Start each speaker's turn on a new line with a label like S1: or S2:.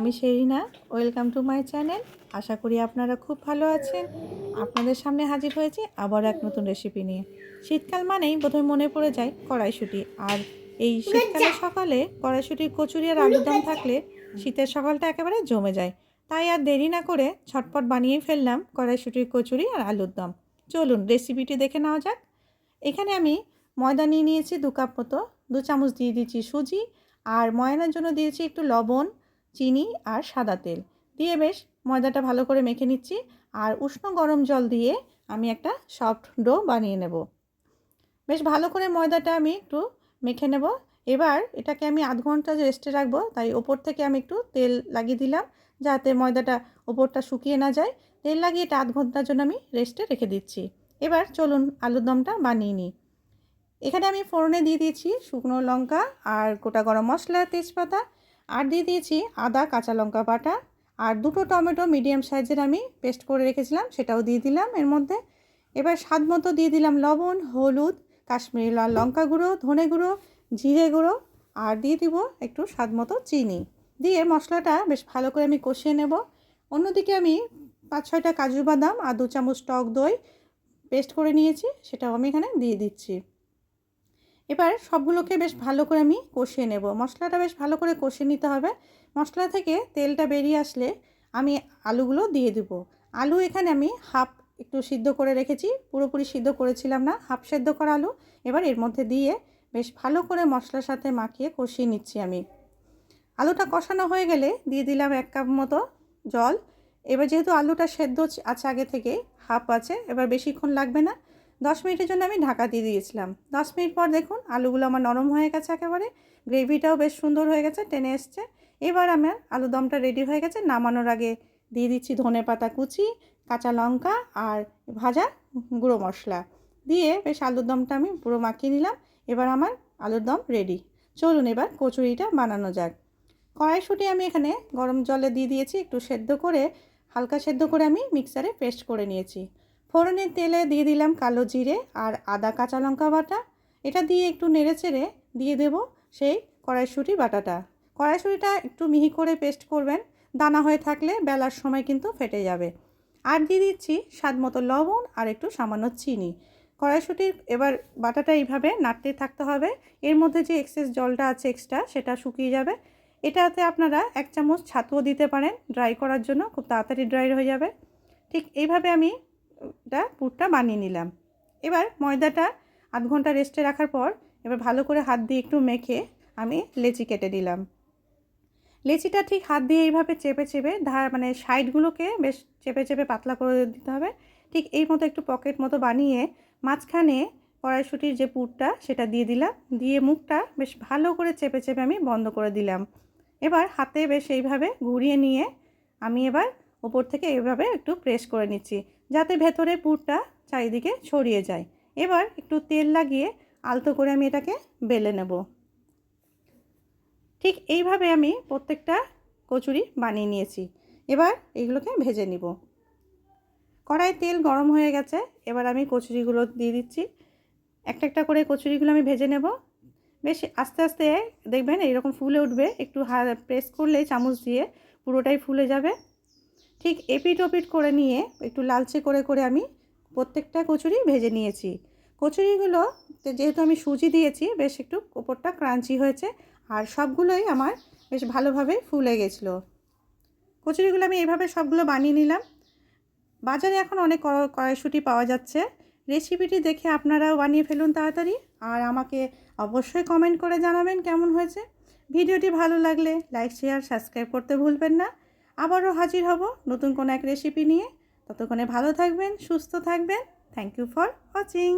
S1: আমি Sherina, welcome to my channel. আশা করি আপনারা খুব ভালো আছেন। আপনাদের সামনে হাজির হয়েছি আবার এক নতুন রেসিপি নিয়ে। শীতকাল মানেই বোধহয় মনে পড়ে যায় কড়াইশুঁটি। আর এই শীতকালের সকালে কড়াইশুঁটির কচুরি আর আলুর দম থাকলে শীতের সকালটা একেবারে জমে যায়। তাই আর দেরি না করে ঝটপট বানিয়ে ফেললাম কড়াইশুঁটির কচুরি আর আলুর দম। চলুন রেসিপিটি দেখে নেওয়া যাক। এখানে আমি ময়দা নিয়ে নিয়েছি 2 কাপ মতো। 2 চামচ দিয়ে দিচ্ছি সুজি, আর ময়ানের জন্য দিয়েছি একটু লবণ, চিনি আর সাদা তেল দিয়ে বেশ ময়দাটা ভালো করে মেখে নিচ্ছি। আর উষ্ণ গরম জল দিয়ে আমি একটা সফট ডো বানিয়ে নেব। বেশ ভালো করে ময়দাটা আমি একটু মেখে নেব। এবার এটাকে আমি আধ ঘন্টা রেস্টে রাখবো, তাই ওপর থেকে আমি একটু তেল লাগিয়ে দিলাম যাতে ময়দাটা ওপরটা শুকিয়ে না যায়। তেল লাগিয়ে এটা আধ ঘন্টার জন্য আমি রেস্টে রেখে দিচ্ছি। এবার চলুন আলুর দমটা বানিয়ে নিই। এখানে আমি ফোড়নে দিয়ে দিয়েছি শুকনো লঙ্কা আর গোটা গরম মশলা, তেজপাতা, আর দিয়ে দিয়েছি আদা কাঁচা লঙ্কা বাটা, আর 2টো টমেটো মিডিয়াম সাইজের আমি পেস্ট করে রেখেছিলাম, সেটাও দিয়ে দিলাম এর মধ্যে। এবার স্বাদ মতো দিয়ে দিলাম লবণ, হলুদ, কাশ্মীরি লাল লঙ্কা গুঁড়ো, ধনে গুঁড়ো, জিরে গুঁড়ো, আর দিয়ে দিব একটু স্বাদ মতো চিনি। দিয়ে মশলাটা বেশ ভালো করে আমি কষিয়ে নেব। অন্যদিকে আমি 5-6টা কাজু বাদাম আর 2 চামচ টক দই পেস্ট করে নিয়েছি, সেটাও আমি এখানে দিয়ে দিচ্ছি। এবার সবগুলোকে বেশ ভালো করে আমি কষিয়ে নেব। মশলাটা বেশ ভালো করে কষিয়ে নিতে হবে। মশলা থেকে তেলটা বেরিয়ে আসলে আমি আলুগুলো দিয়ে দেব। আলু এখানে আমি হাফ একটু সিদ্ধ করে রেখেছি, পুরোপুরি সিদ্ধ করেছিলাম না, হাফ সেদ্ধ করা আলু এবার এর মধ্যে দিয়ে বেশ ভালো করে মশলার সাথে মাখিয়ে কষিয়ে নিচ্ছি আমি। আলুটা কষানো হয়ে গেলে দিয়ে দিলাম 1 কাপ মতো জল। এবার যেহেতু আলুটা সেদ্ধ আছে আগে থেকে, হাফ আছে, এবার বেশিক্ষণ লাগবে না। 10 মিনিটের জন্য আমি ঢাকা দিয়ে দিয়েছিলাম। 10 মিনিট পর দেখুন আলুগুলো আমার নরম হয়ে গেছে একেবারে, গ্রেভিটাও বেশ সুন্দর হয়ে গেছে, টেনে এসছে। এবার আমার আলুর দমটা রেডি হয়ে গেছে। নামানোর আগে দিয়ে দিচ্ছি ধনেপাতা কুচি, কাঁচা লঙ্কা আর ভাজা গুঁড়ো মশলা দিয়ে বেশ আলুর দমটা আমি পুরো মাখিয়ে নিলাম। এবার আমার আলুর দম রেডি। চলুন এবার কচুরিটা বানানো যাক। কড়াইশুঁটি আমি এখানে গরম জলে দিয়ে দিয়েছি, একটু সেদ্ধ করে, হালকা সেদ্ধ করে আমি মিক্সারে পেস্ট করে নিয়েছি। ফোড়নের তেলে দিয়ে দিলাম কালো জিরে আর আদা কাঁচা লঙ্কা বাটা। এটা দিয়ে একটু নেড়েচেড়ে দিয়ে দেব সেই কড়াইশুঁটি বাটাটা। কড়াইশুঁটিটা একটু মিহি করে পেস্ট করবেন, দানা হয়ে থাকলে বেলার সময় কিন্তু ফেটে যাবে। আর দিয়ে দিচ্ছি স্বাদ মতো লবণ আর একটু সামান্য চিনি। কড়াইশুঁটির এবার বাটাটা এইভাবে নাড়তে থাকতে হবে। এর মধ্যে যে এক্সেস জলটা আছে এক্সট্রা, সেটা শুকিয়ে যাবে। এটাতে আপনারা 1 চামচ ছাতুও দিতে পারেন ড্রাই করার জন্য, খুব তাড়াতাড়ি ড্রাই হয়ে যাবে। ঠিক এইভাবে আমি পুরটা বানিয়ে নিলাম। এবার ময়দাটা আধ ঘন্টা রেস্টে রাখার পর এবার ভালো করে হাত দিয়ে একটু মেখে আমি লেচি কেটে দিলাম। লেচিটা ঠিক হাত দিয়ে এইভাবে চেপে চেপে মানে সাইডগুলোকে বেশ চেপে চেপে পাতলা করে দিতে হবে। ঠিক এই মতো একটু পকেট মতো বানিয়ে মাঝখানে কড়াইশুঁটির যে পুরটা সেটা দিয়ে দিলাম, দিয়ে মুখটা বেশ ভালো করে চেপে চেপে আমি বন্ধ করে দিলাম। এবার হাতে বেশ এইভাবে ঘুরিয়ে নিয়ে আমি এবার ওপর থেকে এইভাবে একটু প্রেস করে নিচ্ছি যাতে ভেতরে পুরটা চারিদিকে ছড়িয়ে যায়। এবার একটু তেল লাগিয়ে আলতো করে আমি এটাকে বেলে নেব। ঠিক এইভাবে আমি প্রত্যেকটা কচুরি বানিয়ে নিয়েছি। এবার এগুলোকে ভেজে নিব। কড়াই তেল গরম হয়ে গেছে, এবার আমি কচুরিগুলো দিয়ে দিচ্ছি। একটা একটা করে কচুরিগুলো আমি ভেজে নেব। বেশ আস্তে আস্তে দেখবেন এইরকম ফুলে উঠবে, একটু প্রেস করলেই চামচ দিয়ে পুরোটাই ফুলে যাবে। ঠিক এপিট ওপিট করে নিয়ে একটু লালচে করে করে আমি প্রত্যেকটা কচুরি ভেজে নিয়েছি। কচুরিগুলো যেহেতু আমি সুজি দিয়েছি বেশ একটু ওপরটা ক্রাঞ্চি হয়েছে, আর সবগুলোই আমার বেশ ভালোভাবে ফুলে গেছিলো। কচুরিগুলো আমি এইভাবে সবগুলো বানিয়ে নিলাম। বাজারে এখন অনেক কড়াইশুঁটি পাওয়া যাচ্ছে। রেসিপিটি দেখে আপনারাও বানিয়ে ফেলুন তাড়াতাড়ি, আর আমাকে অবশ্যই কমেন্ট করে জানাবেন কেমন হয়েছে। ভিডিওটি ভালো লাগলে লাইক শেয়ার সাবস্ক্রাইব করতে ভুলবেন না। আবারও হাজির হব নতুন কোনো এক রেসিপি নিয়ে। ততক্ষণে ভালো থাকবেন, সুস্থ থাকবেন। Thank you for watching.